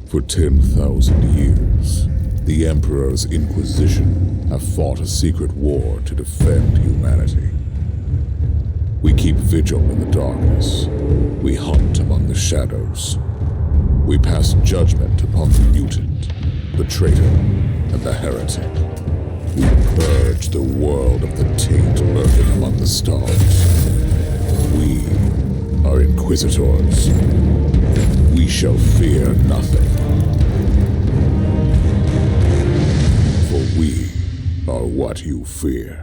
For 10,000 years, the Emperor's Inquisition have fought a secret war to defend humanity. We keep vigil in the darkness. We hunt among the shadows. We pass judgment upon the mutant, the traitor, and the heretic. We purge the world of the taint lurking among the stars. We are Inquisitors. We shall fear nothing. For we are what you fear.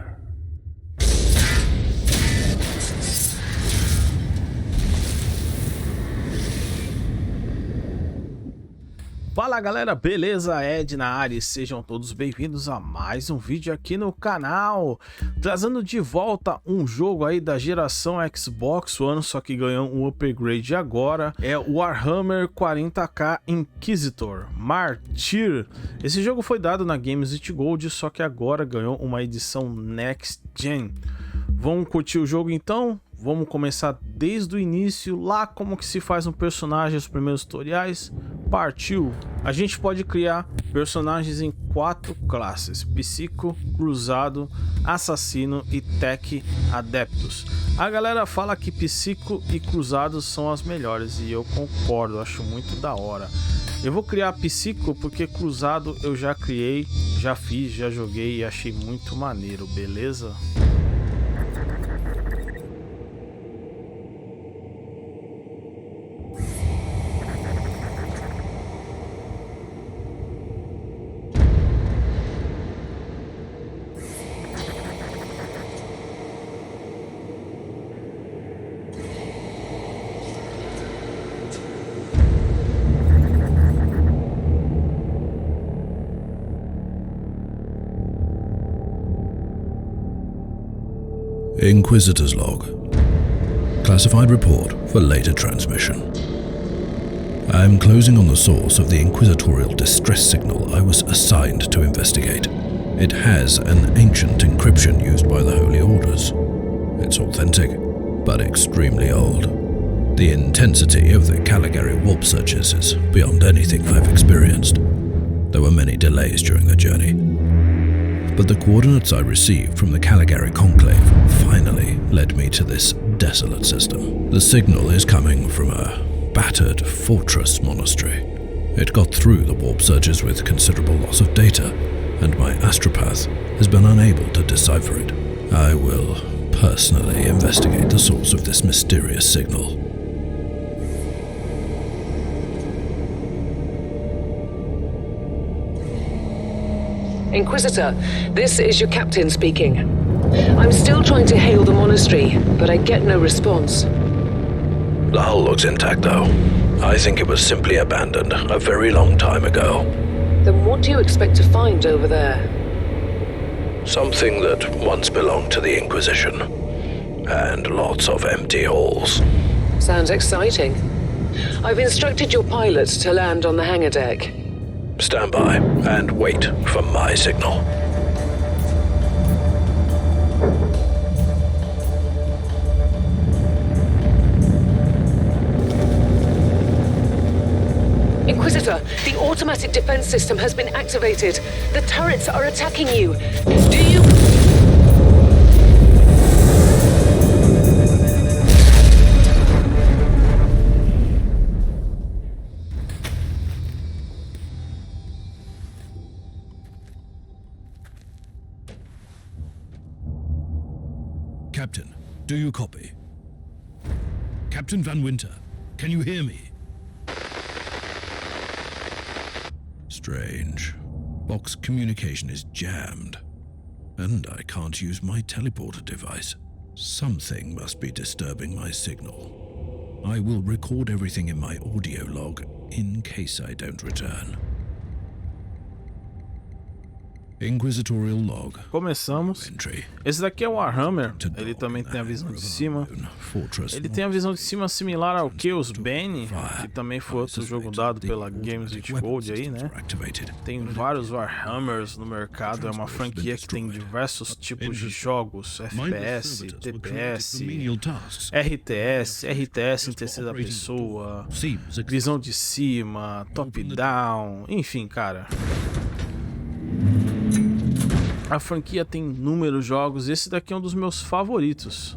Fala galera, beleza? Ed na área, sejam todos bem-vindos a mais um vídeo aqui no canal, trazendo de volta um jogo aí da geração Xbox One, só que ganhou um upgrade agora, é o Warhammer 40K Inquisitor, Martyr. Esse jogo foi dado na Games It Gold, só que agora ganhou uma edição Next Gen. Vamos curtir o jogo então? Vamos começar desde o início, lá como que se faz um personagem, os primeiros tutoriais. Partiu! A gente pode criar personagens em 4 classes: psico, cruzado, assassino e tech adeptos. A galera fala que psico e cruzados são as melhores e eu concordo, acho muito da hora. Eu vou criar psico porque cruzado eu já criei, já fiz, já joguei e achei muito maneiro, beleza? Inquisitor's log. Classified report for later transmission. I am closing on the source of the inquisitorial distress signal I was assigned to investigate. It has an ancient encryption used by the Holy Orders. It's authentic, but extremely old. The intensity of the Caligari warp searches is beyond anything I've experienced. There were many delays during the journey, but the coordinates I received from the Caligari Conclave finally led me to this desolate system. The signal is coming from a battered fortress monastery. It got through the warp searches with considerable loss of data, and my astropath has been unable to decipher it. I will personally investigate the source of this mysterious signal. Inquisitor, this is your captain speaking. I'm still trying to hail the monastery, but I get no response. The hull looks intact, though. I think it was simply abandoned a very long time ago. Then what do you expect to find over there? Something that once belonged to the Inquisition, and lots of empty halls. Sounds exciting. I've instructed your pilots to land on the hangar deck. Stand by and wait for my signal. Inquisitor, the automatic defense system has been activated. The turrets are attacking you. Do you... Captain, do you copy? Captain Van Winter, can you hear me? Strange. Box communication is jammed, and I can't use my teleporter device. Something must be disturbing my signal. I will record everything in my audio log in case I don't return. Inquisitorial log. Começamos. Entry. Esse daqui é o Warhammer. Ele também tem a visão de cima. Ele tem a visão de cima similar ao Chaos Bane, que também foi outro jogo dado pela Games with Gold aí, né? Tem vários Warhammers no mercado. É uma franquia que tem diversos tipos de jogos: FPS, TPS, RTS em terceira pessoa, visão de cima, top-down, enfim, cara. A franquia tem inúmeros jogos, esse daqui é um dos meus favoritos.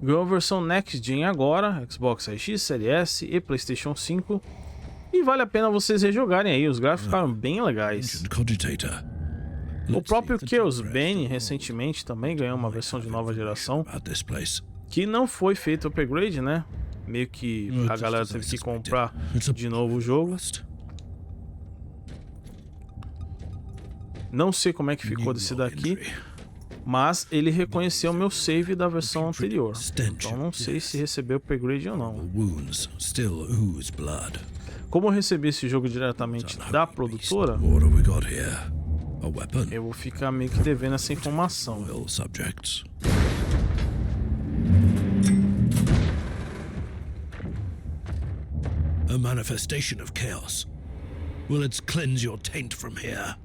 Ganhou a versão Next Gen agora, Xbox X, Series S e PlayStation 5. E vale a pena vocês rejogarem aí, os gráficos ficaram bem legais. O próprio Chaos Bane recentemente também ganhou uma versão de nova geração, que não foi feito upgrade, né? Meio que a galera teve que comprar de novo o jogo. Não sei como é que ficou desse daqui, mas ele reconheceu o meu save da versão anterior. Então não sei se recebeu upgrade ou não. Como eu recebi esse jogo diretamente da produtora, eu vou ficar meio que devendo essa informação. A manifestation of chaos. Will it cleanse your taint from here?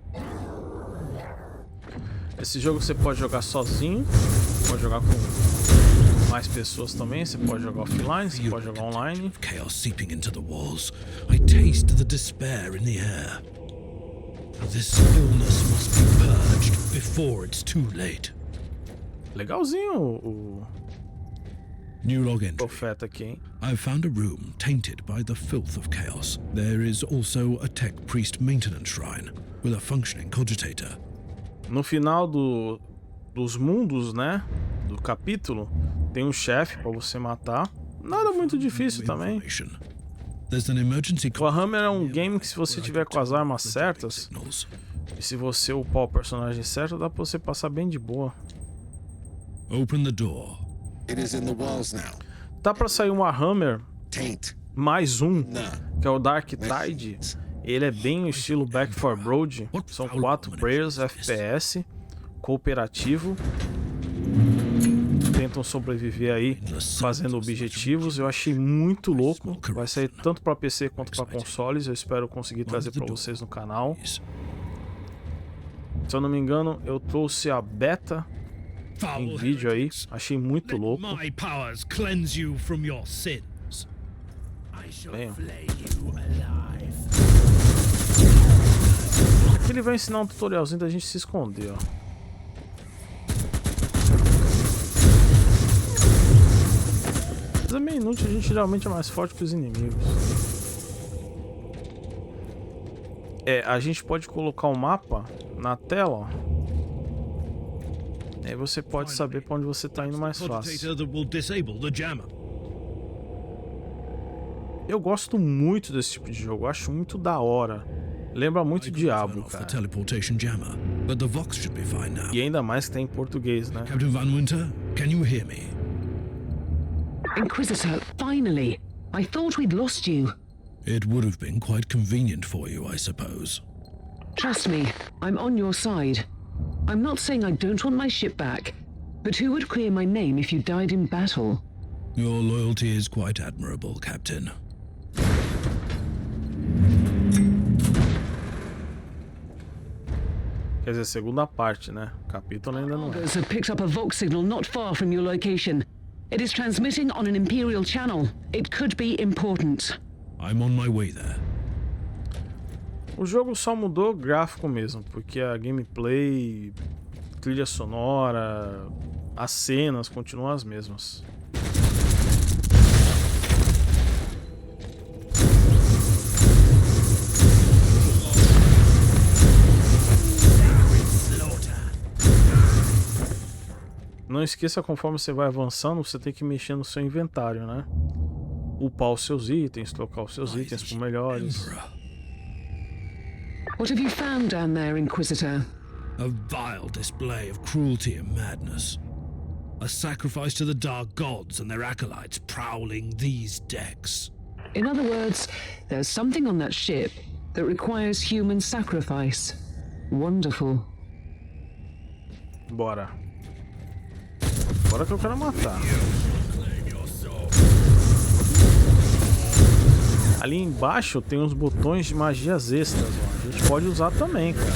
Esse jogo você pode jogar sozinho, pode jogar com mais pessoas também, você pode jogar offline, você pode jogar online. Chaos seeping into the walls. I taste the despair in the air. This illness must be purged before it's too late. Legalzinho o New log entry. profeta aqui, hein? I've found a room tainted by the filth of chaos. There is also a tech priest maintenance shrine with a functioning cogitator. No final dos mundos, né, do capítulo, tem um chefe pra você matar. Nada muito difícil também. O Warhammer é um game que, se você tiver com as armas certas e se você upar o personagem certo, dá pra você passar bem de boa. Open the door. Tá pra sair um Warhammer mais um, que é o Dark Tide. Ele é bem o estilo Back 4 Blood. São 4 players, FPS, cooperativo. Tentam sobreviver aí fazendo objetivos. Eu achei muito louco. Vai sair tanto para PC quanto para consoles. Eu espero conseguir trazer para vocês no canal. Se eu não me engano, eu trouxe a beta em vídeo aí. Achei muito louco. Bem, aqui ele vai ensinar um tutorialzinho da gente se esconder, ó. Mas é meio inútil, a gente geralmente é mais forte que os inimigos. A gente pode colocar o mapa na tela, ó. Aí você pode saber pra onde você tá indo mais fácil. Eu gosto muito desse tipo de jogo, eu acho muito da hora. Lembra muito Diablo, cara. E ainda mais que tem em português, né? Captain Van Winter, can you hear me? Inquisitor, finally. I thought we'd lost you. It would have been quite convenient for you, I suppose. Trust me, I'm on your side. I'm not saying I don't want my ship back, but who would clear my name if you died in battle? Your loyalty is quite admirable, Captain. Quer dizer, segunda parte, né? O capítulo ainda não é. Others have picked up a Vox signal not far from your location. It is transmitting on an Imperial channel. It could be important. I'm on my way there. O jogo só mudou o gráfico mesmo, porque a gameplay, trilha sonora, as cenas continuam as mesmas. Não esqueça, conforme você vai avançando, você tem que mexer no seu inventário, né? Upar os seus itens, trocar os seus itens por melhores. What have you found down there, Inquisitor? A vile display of cruelty and madness. A sacrifice to the dark gods and their acolytes prowling these decks. In other words, there's something on that ship that requires human sacrifice. Wonderful. Bora. Bora que eu quero matar. Ali embaixo tem uns botões de magias extras, ó. A gente pode usar também, cara.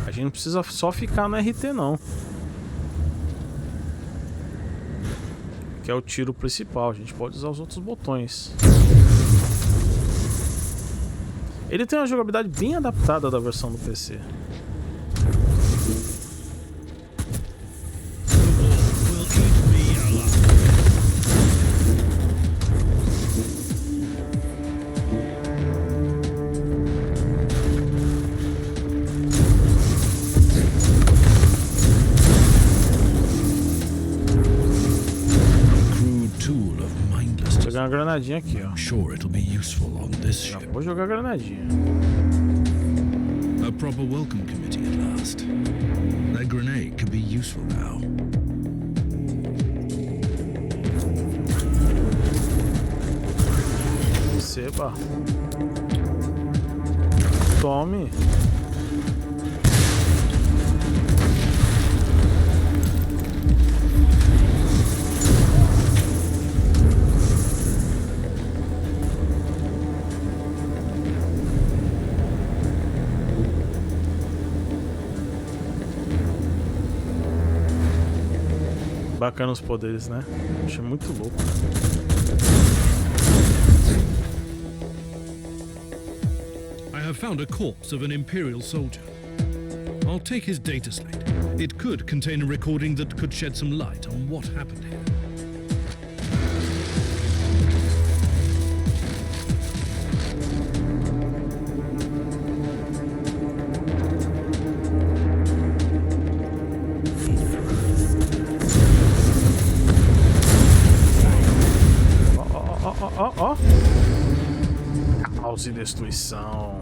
A gente não precisa só ficar no RT, não. Que é o tiro principal. A gente pode usar os outros botões. Ele tem uma jogabilidade bem adaptada da versão do PC. Vou jogar uma granadinha aqui, ó. Sure it'll be useful on this ship. Vou jogar a granadinha. A proper welcome committee at last. That grenade could be useful now. Receba. Tome. Bacana os poderes, né? Achei muito louco. I have found a corpse of an Imperial soldier. I'll take his data slate. It could contain a recording that could shed some light on what happened here. Ó. Caos e destruição.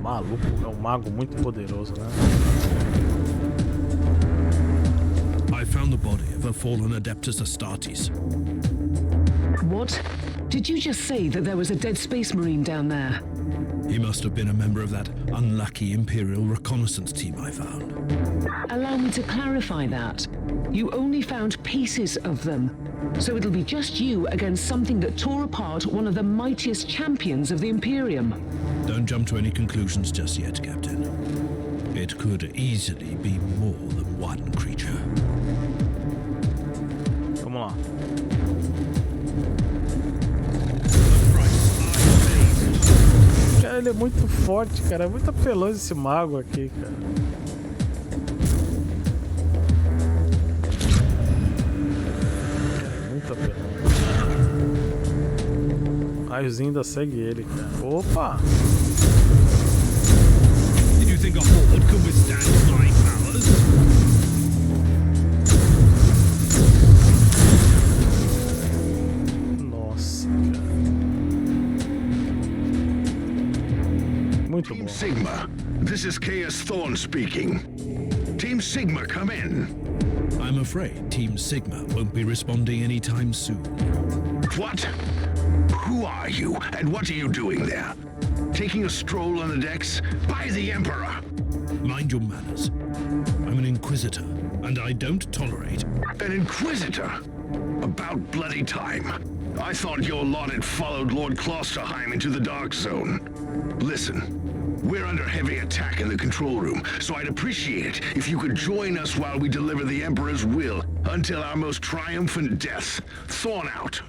Maluco, é um mago muito poderoso, né? I found the body of a fallen Adeptus Astartes. What? Did you just say that there was a dead space marine down there? He must have been a member of that unlucky Imperial reconnaissance team I found. Allow me to clarify that. You only found pieces of them. So it'll be just you against something that tore apart one of the mightiest champions of the Imperium. Don't jump to any conclusions just yet, Captain. It could easily be more than one creature. Vamos lá. Cara, ele é muito forte, cara. É muito apelões esse mago aqui, cara. Muito apelão. Raiozinho ainda segue ele, cara. Opa! Did you think a horde could withstand my powers? Nossa, cara. Muito bom. Team Sigma, this is Chaos Thorn speaking. Team Sigma, come in. I'm afraid Team Sigma won't be responding anytime soon. What? Who are you, and what are you doing there? Taking a stroll on the decks? By the Emperor! Mind your manners. I'm an Inquisitor, and I don't tolerate... An Inquisitor? About bloody time. I thought your lot had followed Lord Klosterheim into the Dark Zone. Listen, we're under heavy attack in the control room, so I'd appreciate it if you could join us while we deliver the Emperor's will until our most triumphant death. Thorn out.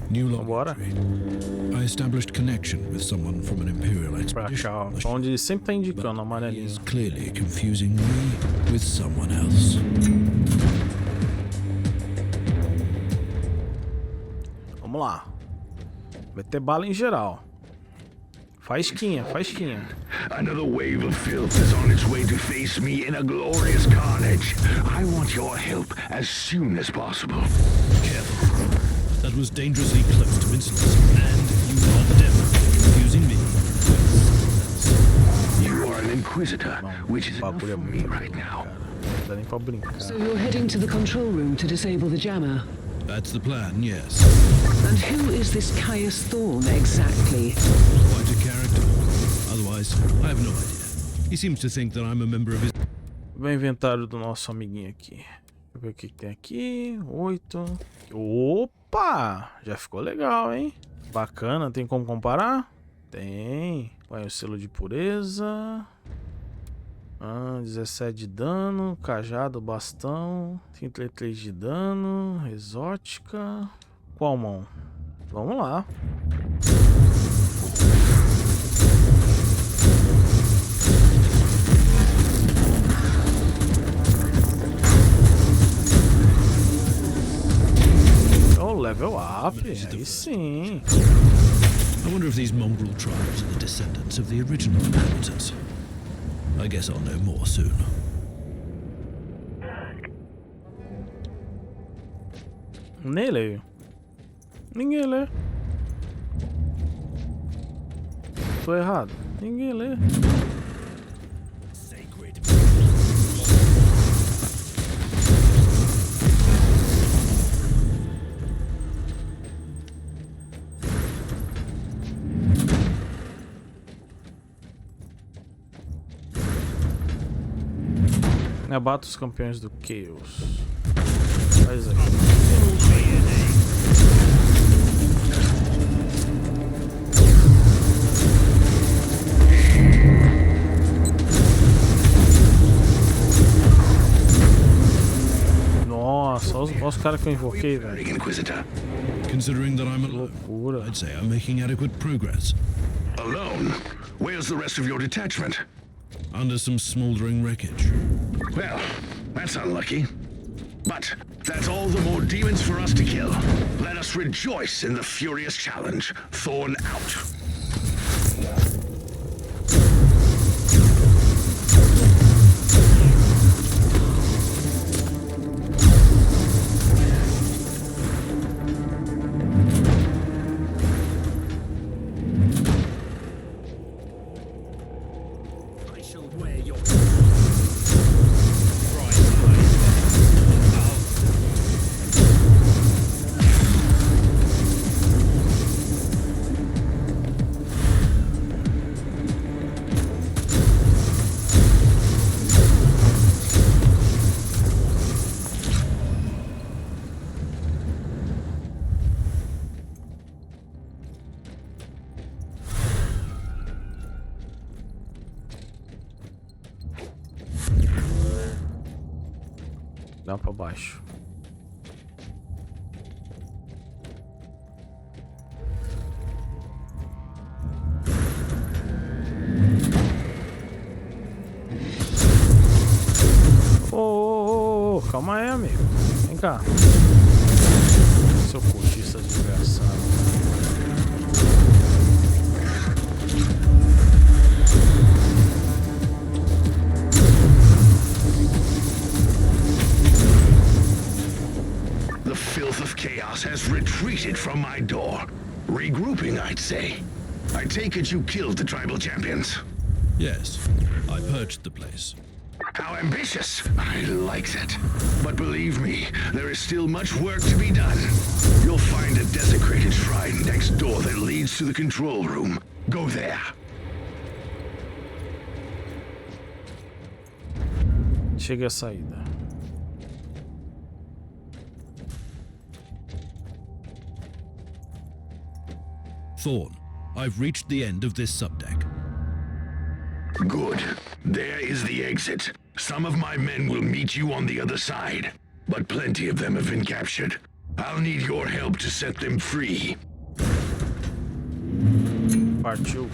New log Bora. entry. I established connection with someone from an Imperial Pra expedition. cá, ó. Onde ele sempre tá indicando, He amarelinho. is clearly confusing me with someone else. Vamos lá. Vai ter bala em geral. Faísquinha, faísquinha. Another wave of filth is on its way to face me in a glorious carnage. I want your help as soon as possible. Careful. That was dangerously close to insolence, and you are definitely confusing me with someone else. You are an Inquisitor, which is O enough bagulho é for me muito right bom, now. cara. Não dá nem pra brincar. So you're heading to the control room to disable the jammer. That's the plan, yes. And who is this Caius Thorn exactly? Quite a character. Otherwise, I have no idea. He seems to think that I'm a member of his... O inventário do nosso amiguinho aqui. Deixa eu ver o que tem aqui. 8. Opa! Já ficou legal, hein? Bacana. Tem como comparar? Tem. Põe o selo de pureza. 17 de dano. Cajado, bastão. 33 de dano. Exótica. Qual mão? Vamos lá. Level up, aí sim. I wonder if these mongrel tribes are the descendants of the original inhabitants. I guess I'll know more soon. Nem leio. Ninguém lê. Tô errado. Ninguém lê. Abata os campeões do Chaos. Faz aqui. Nossa, olha os caras que eu invoquei, velho. Inquisitor. Considering that I'm alone, Loucura. I'd say I'm making adequate progress. Alone? Where's the rest of your detachment? Under some smoldering wreckage. Well, that's unlucky. But that's all the more demons for us to kill. Let us rejoice in the furious challenge. Thorn out. Dá pra baixo. Ô, calma aí, amigo. Vem cá. Seu cultista desgraçado. Chaos has retreated from my door. Regrouping, I'd say. I take it you killed the tribal champions. Yes, I purged the place. How ambitious! I like that. But believe me, there is still much work to be done. You'll find a desecrated shrine next door that leads to the control room. Go there. Chega a saída. Thorn, I've reached the end of this subdeck. Good. There is the exit. Some of my men will meet you on the other side, but plenty of them have been captured. I'll need your help to set them free. Partiu.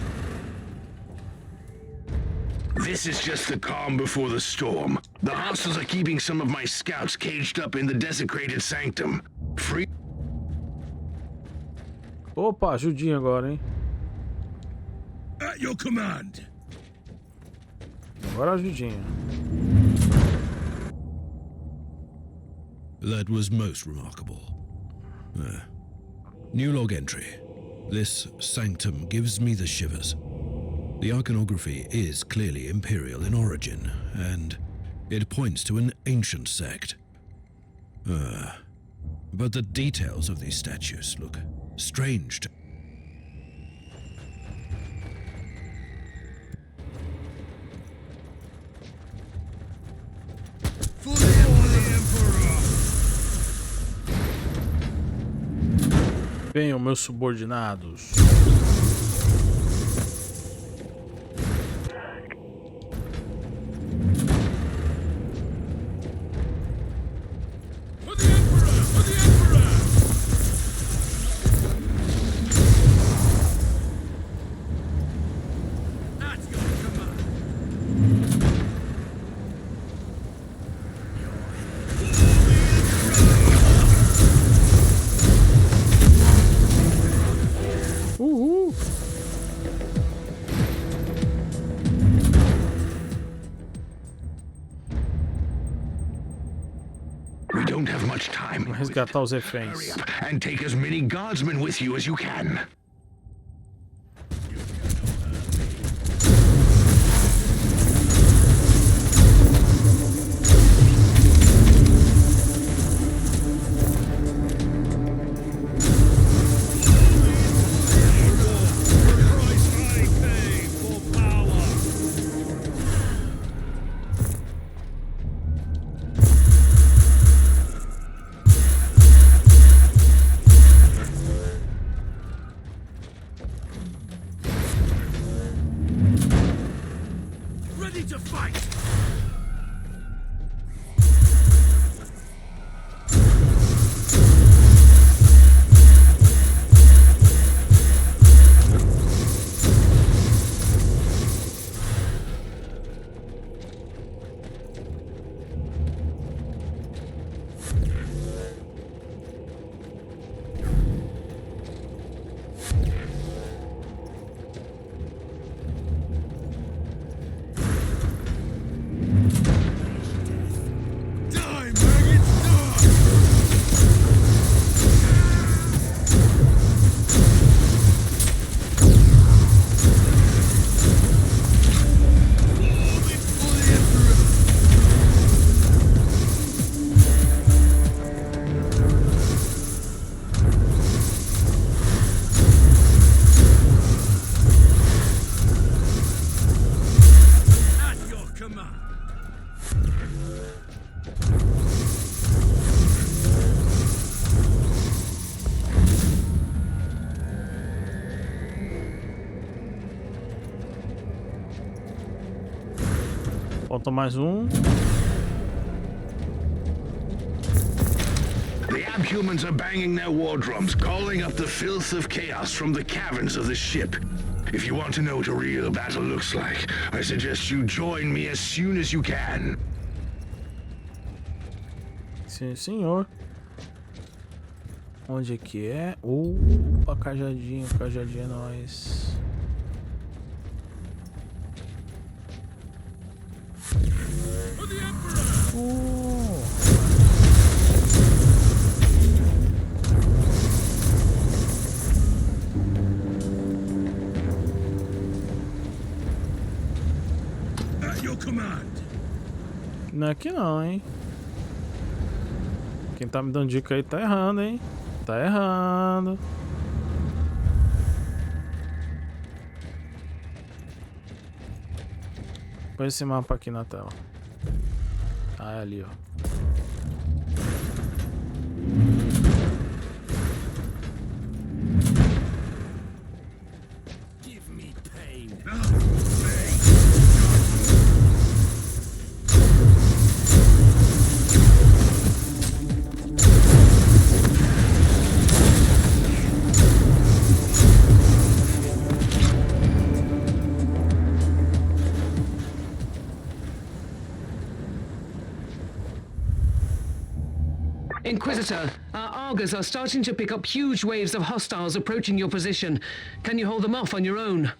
This is just the calm before the storm. The hostiles are keeping some of my scouts caged up in the desecrated sanctum. Free. Opa, ajudinha agora, hein? At your command. Agora ajudinha. That was most remarkable. New log entry. This sanctum gives me the shivers. The iconography is clearly imperial in origin, and it points to an ancient sect. But the details of these statues look strange. Venham, meus subordinados. We don't have much time. Vamos resgatar os Hurry reféns. up and take as many guardsmen with you as you can. Falta mais um. The abhumans are banging their war drums, calling up the filth of chaos from the caverns of the ship. If you want to know what a real battle looks like, I suggest you join me as soon as you can. Sim, senhor. Onde é que é? Cajadinho, cajadinho é nóis. At your command. Não é aqui não, hein? Quem tá me dando dica aí tá errando, hein? Tá errando. Põe esse mapa aqui na tela. Ah, é ali, ó. Inquisitor, our Argos are starting to pick up huge waves of hostiles approaching your position. Can you hold them off on your own?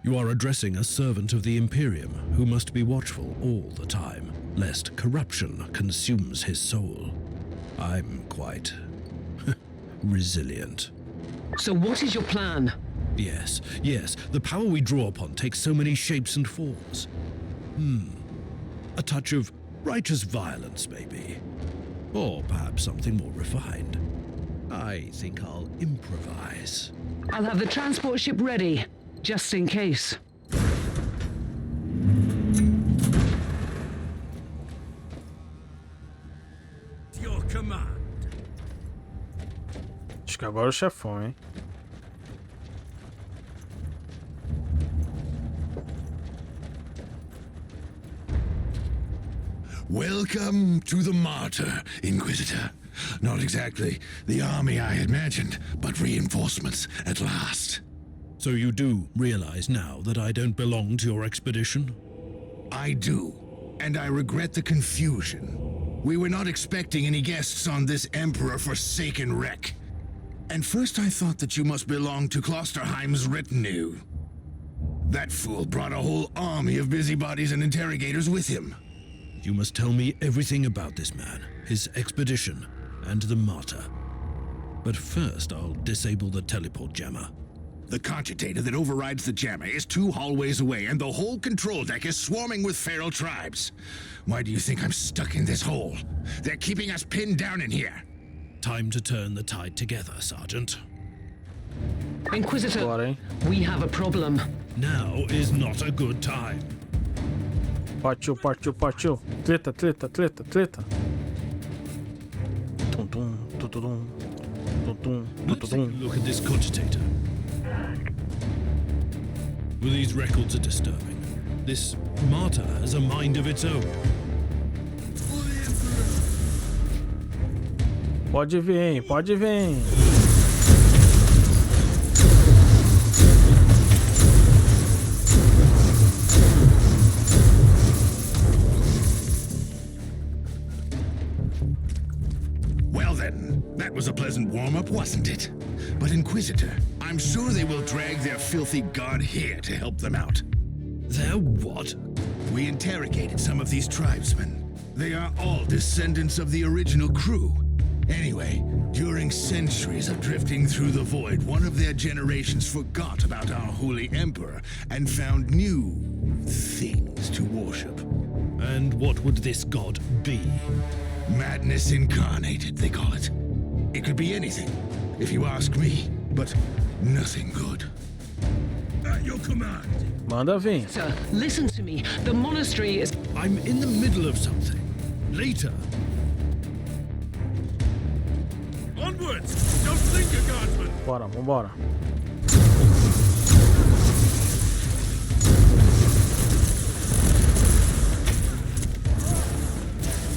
You are addressing a servant of the Imperium who must be watchful all the time, lest corruption consumes his soul. I'm quite resilient. So what is your plan? Yes, the power we draw upon takes so many shapes and forms. A touch of righteous violence, maybe. Or perhaps something more refined. I think I'll improvise. I'll have the transport ship ready, just in case. Your command. Acho que agora é o chefão, hein? Welcome to the Martyr, Inquisitor. Not exactly the army I had imagined, but reinforcements at last. So you do realize now that I don't belong to your expedition? I do, and I regret the confusion. We were not expecting any guests on this Emperor-forsaken wreck. And first I thought that you must belong to Klosterheim's retinue. That fool brought a whole army of busybodies and interrogators with him. You must tell me everything about this man, his expedition, and the Martyr. But first I'll disable the teleport jammer. The cogitator that overrides the jammer is 2 hallways away, and the whole control deck is swarming with feral tribes. Why do you think I'm stuck in this hole? They're keeping us pinned down in here. Time to turn the tide together, Sergeant. Inquisitor, Bora, hein? we have a problem. Now is not a good time. Partiu, partiu, partiu. Treta, treta, treta, treta. Tum, tum, tum, tum, tum, tum, Let's take a tum. look at this cogitator. Well, these records are disturbing. This Martyr has a mind of its own. Pode vir, pode vir. Well then, that was a pleasant warm-up, wasn't it? But Inquisitor, I'm sure they will drag their filthy god here to help them out. They're what? We interrogated some of these tribesmen. They are all descendants of the original crew. Anyway, during centuries of drifting through the void, one of their generations forgot about our holy emperor and found new things to worship. And what would this god be? Madness incarnated, they call it. It could be anything, if you ask me, but nothing good. At your command. Manda vir. Sir, listen to me. The monastery is... I'm in the middle of something. Later. Onwards! Don't think, guardsman! Bora, vambora.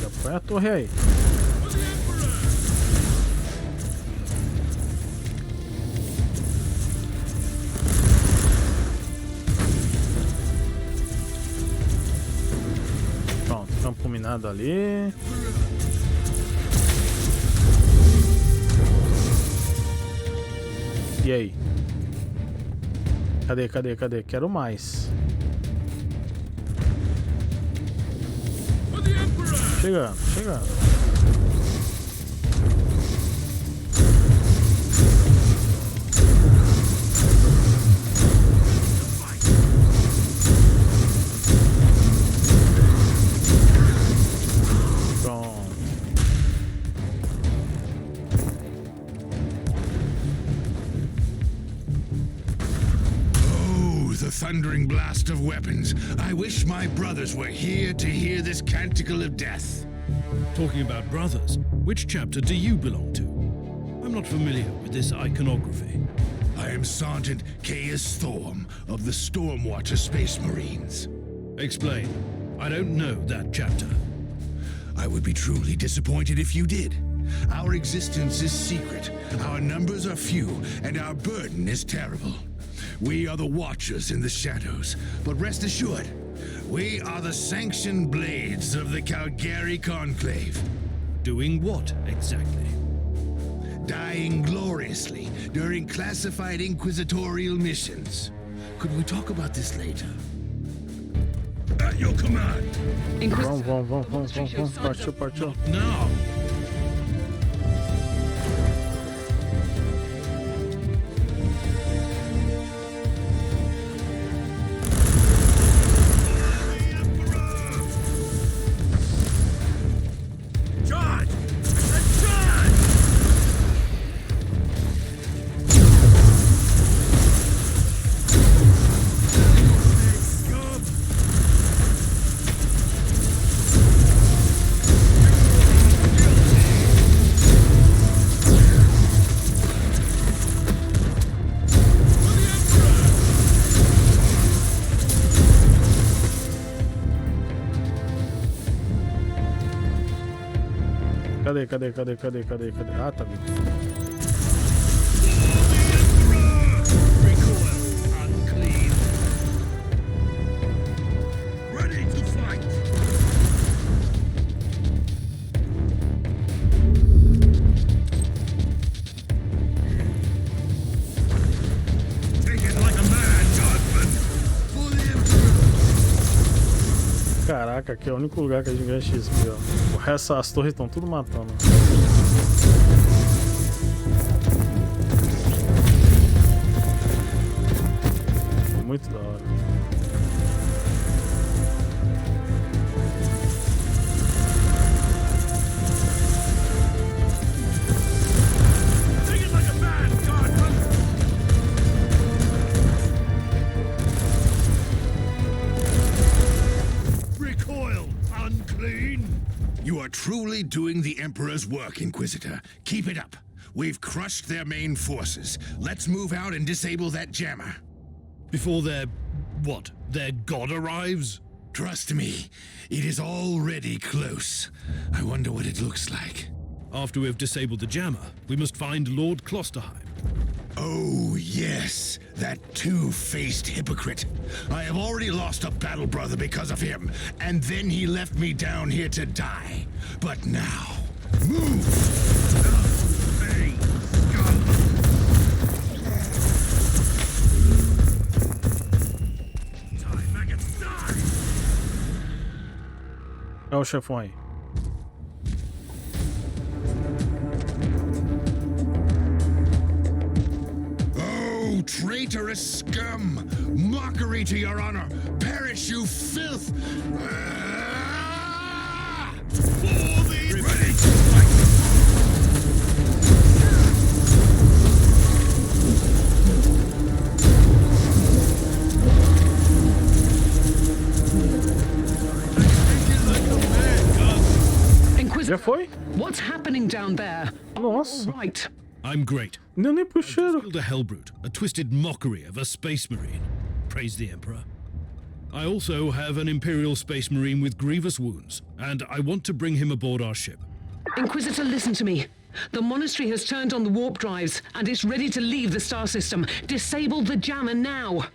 Já põe a torre aí. Pronto, campo minado ali. E aí? Cadê, cadê, cadê? Quero mais. Chegando, chegando. Pronto. The thundering blast of weapons. I wish my brothers were here to hear this canticle of death. Talking about brothers, which chapter do you belong to? I'm not familiar with this iconography. I am Sergeant Caius Thorm of the Stormwatcher Space Marines. Explain. I don't know that chapter. I would be truly disappointed if you did. Our existence is secret, our numbers are few, and our burden is terrible. We are the Watchers in the shadows, but rest assured, we are the sanctioned blades of the Calgary Conclave. Doing what, exactly? Dying gloriously during classified inquisitorial missions. Could we talk about this later? At your command! Vamos, vamos, vamos, vamos, vamos, vamos. Partiu, partiu. Now! Cadê? Ah, tá vindo. Caraca, aqui é o único lugar que a gente ganha XP, ó. O resto, as torres estão tudo matando. Muito da hora. You are truly doing the Emperor's work, Inquisitor. Keep it up. We've crushed their main forces. Let's move out and disable that jammer. Before their... what? Their god arrives? Trust me, it is already close. I wonder what it looks like. After we've disabled the jammer, we must find Lord Klosterheim. Oh, yes, that two-faced hypocrite. I have already lost a battle brother because of him, and then he left me down here to die. But now, move! É o chefão aí. Traitorous scum! Mockery to your honor! Perish, you filth! For the ready to fight! Inquisitor, Já foi? what's happening down there? Nossa. Right. I'm great. Deu nem pro cheiro. Killed a Hellbrute, a twisted mockery of a space marine. Praise the Emperor. I also have an Imperial space marine with grievous wounds, and I want to bring him aboard our ship. Inquisitor, listen to me. The monastery has turned on the warp drives, and it's ready to leave the star system. Disable the jammer now.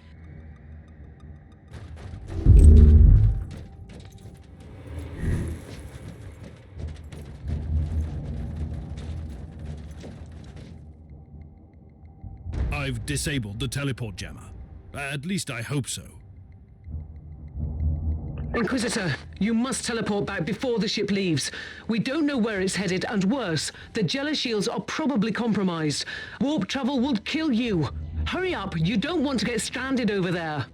I've disabled the teleport jammer. At least I hope so. Inquisitor, you must teleport back before the ship leaves. We don't know where it's headed, and worse, the Jella shields are probably compromised. Warp travel will kill you. Hurry up, you don't want to get stranded over there.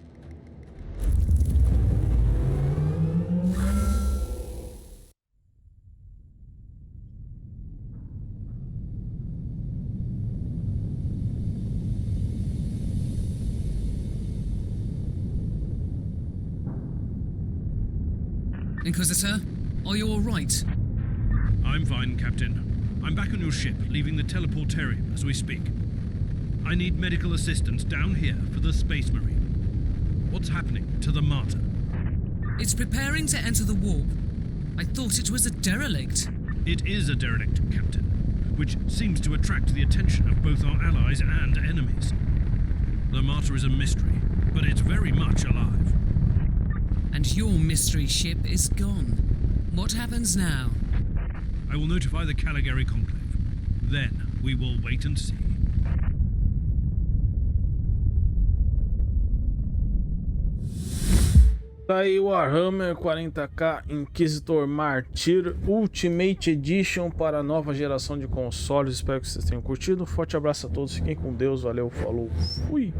Inquisitor, are you all right? I'm fine, Captain. I'm back on your ship, leaving the teleportarium as we speak. I need medical assistance down here for the Space Marine. What's happening to the Martyr? It's preparing to enter the warp. I thought it was a derelict. It is a derelict, Captain, which seems to attract the attention of both our allies and enemies. The Martyr is a mystery, but it's very much alive. And your mystery ship is gone. What happens now? I will notify the Caligari Conclave. Then we will wait and see. Tá aí o Warhammer 40K Inquisitor Martyr Ultimate Edition para a nova geração de consoles. Espero que vocês tenham curtido. Forte abraço a todos, fiquem com Deus, valeu, falou, fui!